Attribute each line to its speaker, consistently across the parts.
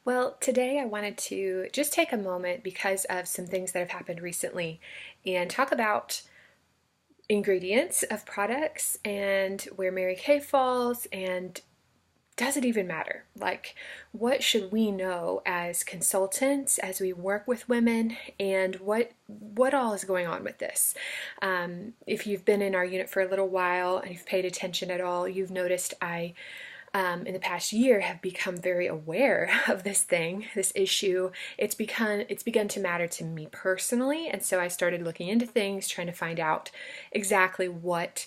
Speaker 1: Well, today I wanted to just take a moment because of some things that have happened recently and talk about ingredients of products and where Mary Kay falls and does it even matter? Like, what should we know as consultants as we work with women, and what all is going on with this? If you've been in our unit for a little while and you've paid attention at all, you've noticed in the past year have become very aware of this thing, this issue. It's begun to matter to me personally, and so I started looking into things, trying to find out exactly what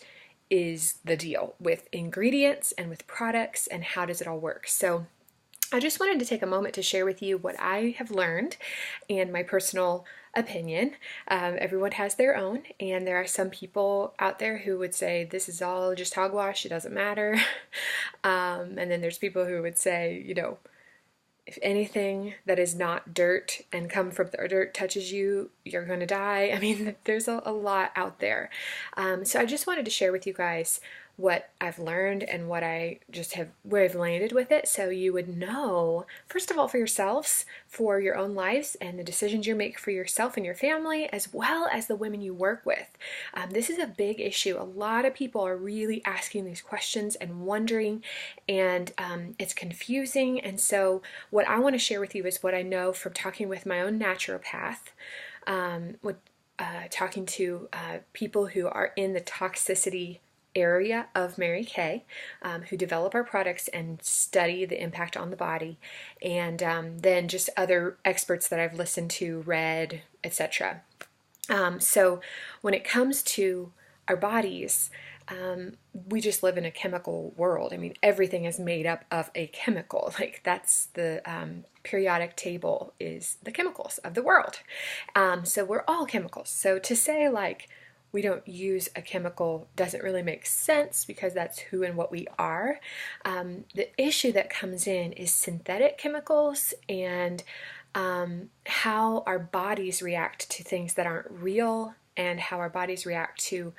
Speaker 1: is the deal with ingredients and with products and how does it all work. So I just wanted to take a moment to share with you what I have learned and my personal opinion. Everyone has their own, and there are some people out there who would say this is all just hogwash, it doesn't matter. And then there's people who would say, if anything that is not dirt and come from the dirt touches you, you're going to die. I mean, there's a lot out there. So I just wanted to share with you guys what I've learned and what I just have, where I've landed with it, so you would know, first of all, for yourselves, for your own lives and the decisions you make for yourself and your family, as well as the women you work with. This is a big issue. A lot of people are really asking these questions and wondering, and it's confusing. And so what I want to share with you is what I know from talking with my own naturopath, with talking to people who are in the toxicity area of Mary Kay, who develop our products and study the impact on the body, and then just other experts that I've listened to, read, etc. So when it comes to our bodies, we just live in a chemical world. I mean, everything is made up of a chemical. Like, that's the periodic table is the chemicals of the world. So we're all chemicals. So to say like we don't use a chemical doesn't really make sense, because that's who and what we are. The issue that comes in is synthetic chemicals and how our bodies react to things that aren't real, and how our bodies react to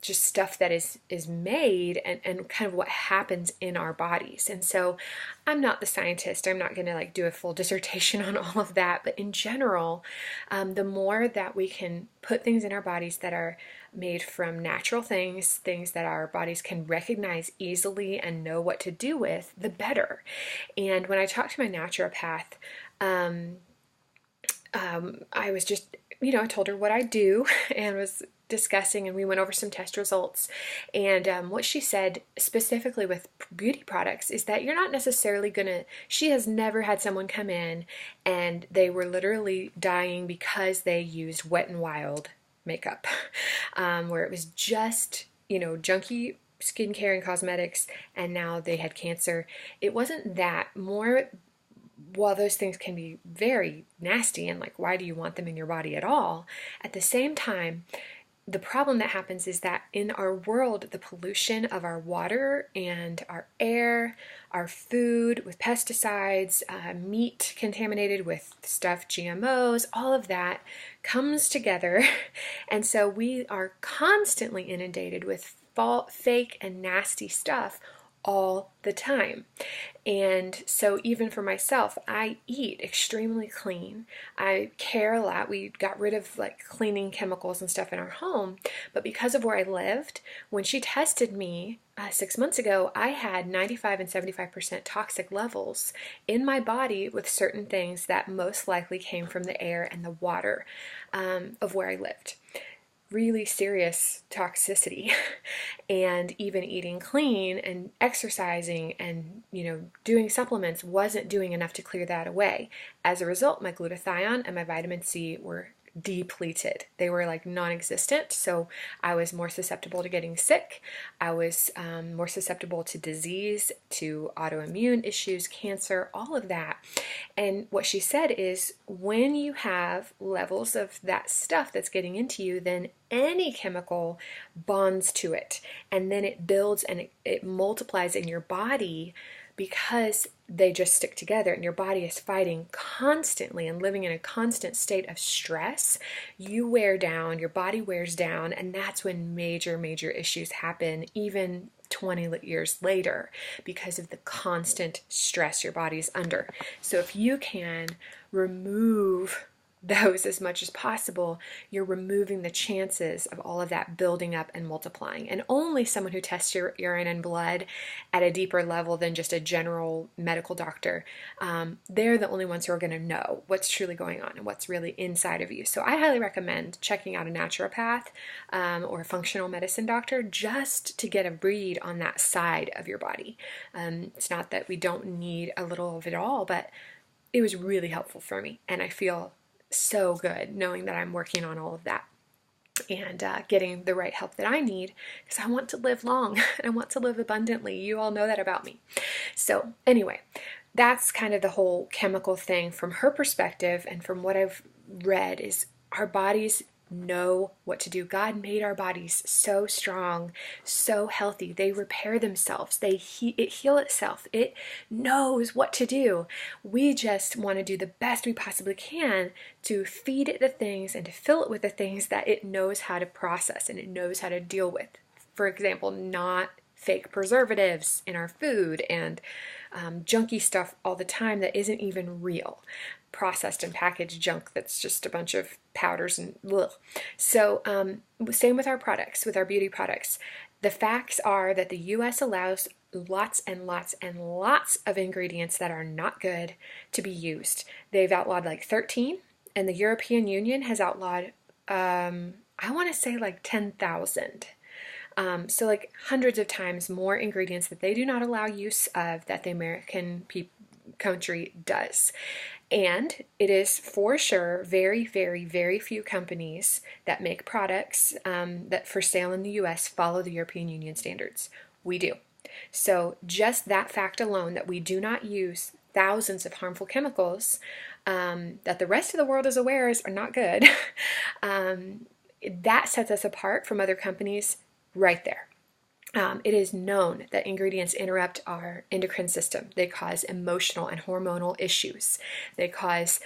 Speaker 1: just stuff that is made, and kind of what happens in our bodies. And so I'm not the scientist. I'm not going to like do a full dissertation on all of that, but in general, the more that we can put things in our bodies that are made from natural things, things that our bodies can recognize easily and know what to do with, the better. And when I talked to my naturopath, I was just, I told her what I do and was discussing, and we went over some test results. And what she said specifically with beauty products is that you're not necessarily gonna, she has never had someone come in and they were literally dying because they used Wet n Wild makeup, where it was just, junky skincare and cosmetics, and now they had cancer. It wasn't that. More, while those things can be very nasty and like, why do you want them in your body at all? At the same time, the problem that happens is that in our world, the pollution of our water and our air, our food with pesticides, meat contaminated with stuff, GMOs, all of that comes together. And so we are constantly inundated with fake and nasty stuff all the time. And so even for myself, I eat extremely clean. I care a lot. We got rid of like cleaning chemicals and stuff in our home, but because of where I lived, when she tested me 6 months ago, I had 95 and 75% toxic levels in my body with certain things that most likely came from the air and the water of where I lived. Really serious toxicity. And even eating clean and exercising and doing supplements wasn't doing enough to clear that away. As a result, my glutathione and my vitamin C were depleted. They were like non-existent. So I was more susceptible to getting sick. I was more susceptible to disease, to autoimmune issues, cancer, all of that. And what she said is, when you have levels of that stuff that's getting into you, then any chemical bonds to it, and then it builds and it multiplies in your body, because they just stick together, and your body is fighting constantly and living in a constant state of stress. You wear down, your body wears down, and that's when major issues happen, even 20 years later because of the constant stress your body's under. So if you can remove those as much as possible, you're removing the chances of all of that building up and multiplying. And only someone who tests your urine and blood at a deeper level than just a general medical doctor, they're the only ones who are going to know what's truly going on and what's really inside of you. So I highly recommend checking out a naturopath or a functional medicine doctor just to get a read on that side of your body. It's not that we don't need a little of it all, but it was really helpful for me, and I feel so good knowing that I'm working on all of that and getting the right help that I need, because I want to live long and I want to live abundantly. You all know that about me. So anyway, that's kind of the whole chemical thing from her perspective, and from what I've read is our bodies know what to do. God made our bodies so strong, so healthy. They repair themselves. It heal itself. It knows what to do. We just want to do the best we possibly can to feed it the things and to fill it with the things that it knows how to process and it knows how to deal with. For example, not fake preservatives in our food and junky stuff all the time that isn't even real. Processed and packaged junk that's just a bunch of powders and ugh. So same with our products, with our beauty products. The facts are that the US allows lots and lots and lots of ingredients that are not good to be used. They've outlawed like 13, and the European Union has outlawed I want to say like 10,000. So like hundreds of times more ingredients that they do not allow use of that the American country does. And it is for sure very, very, very few companies that make products that for sale in the US follow the European Union standards. We do. So just that fact alone, that we do not use thousands of harmful chemicals that the rest of the world is aware is are not good, that sets us apart from other companies right there. It is known that ingredients interrupt our endocrine system. They cause emotional and hormonal issues. They cause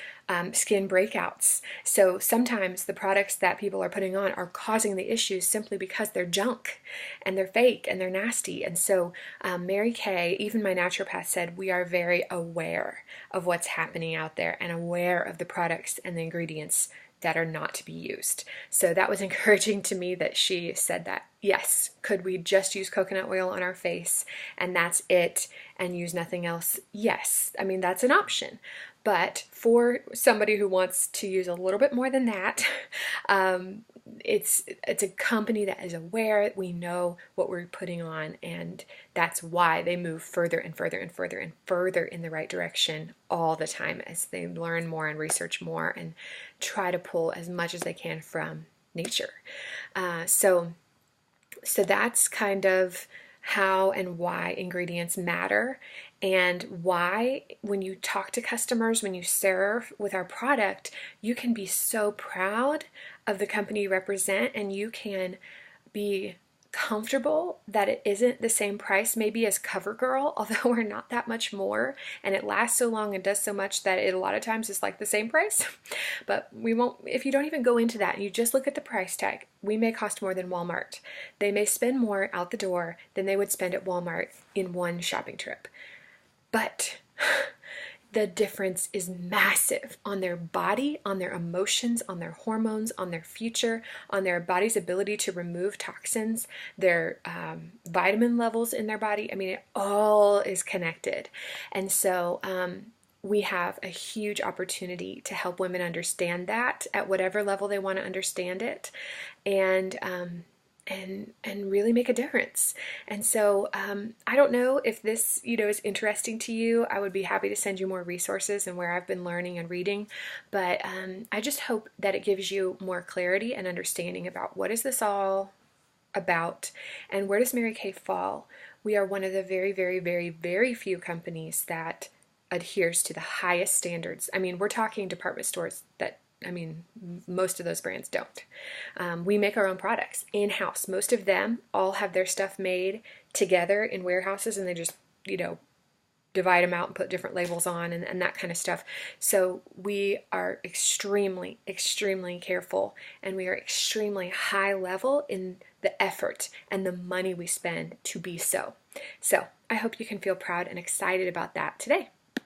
Speaker 1: skin breakouts. So sometimes the products that people are putting on are causing the issues simply because they're junk and they're fake and they're nasty. And so Mary Kay, even my naturopath, said we are very aware of what's happening out there and aware of the products and the ingredients that are not to be used. So that was encouraging to me that she said that. Yes, could we just use coconut oil on our face and that's it and use nothing else? Yes, I mean that's an option. But for somebody who wants to use a little bit more than that, it's a company that is aware. We know what we're putting on, and that's why they move further and further and further and further in the right direction all the time as they learn more and research more and try to pull as much as they can from nature. So that's kind of how and why ingredients matter, and why when you talk to customers, when you serve with our product, you can be so proud of the company you represent, and you can be comfortable that it isn't the same price maybe as CoverGirl, although we're not that much more, and it lasts so long and does so much that it a lot of times is like the same price. But we won't, if you don't even go into that and you just look at the price tag, we may cost more than Walmart. They may spend more out the door than they would spend at Walmart in one shopping trip. But the difference is massive on their body, on their emotions, on their hormones, on their future, on their body's ability to remove toxins, their vitamin levels in their body. I mean, it all is connected. And so we have a huge opportunity to help women understand that at whatever level they want to understand it, and really make a difference. And so I don't know if this is interesting to you. I would be happy to send you more resources and where I've been learning and reading, but I just hope that it gives you more clarity and understanding about what is this all about and where does Mary Kay fall. We are one of the very, very, very, very few companies that adheres to the highest standards. I mean, we're talking department stores that most of those brands don't. We make our own products in-house. Most of them all have their stuff made together in warehouses, and they just, divide them out and put different labels on and that kind of stuff. So we are extremely, extremely careful, and we are extremely high level in the effort and the money we spend to be so. So I hope you can feel proud and excited about that today.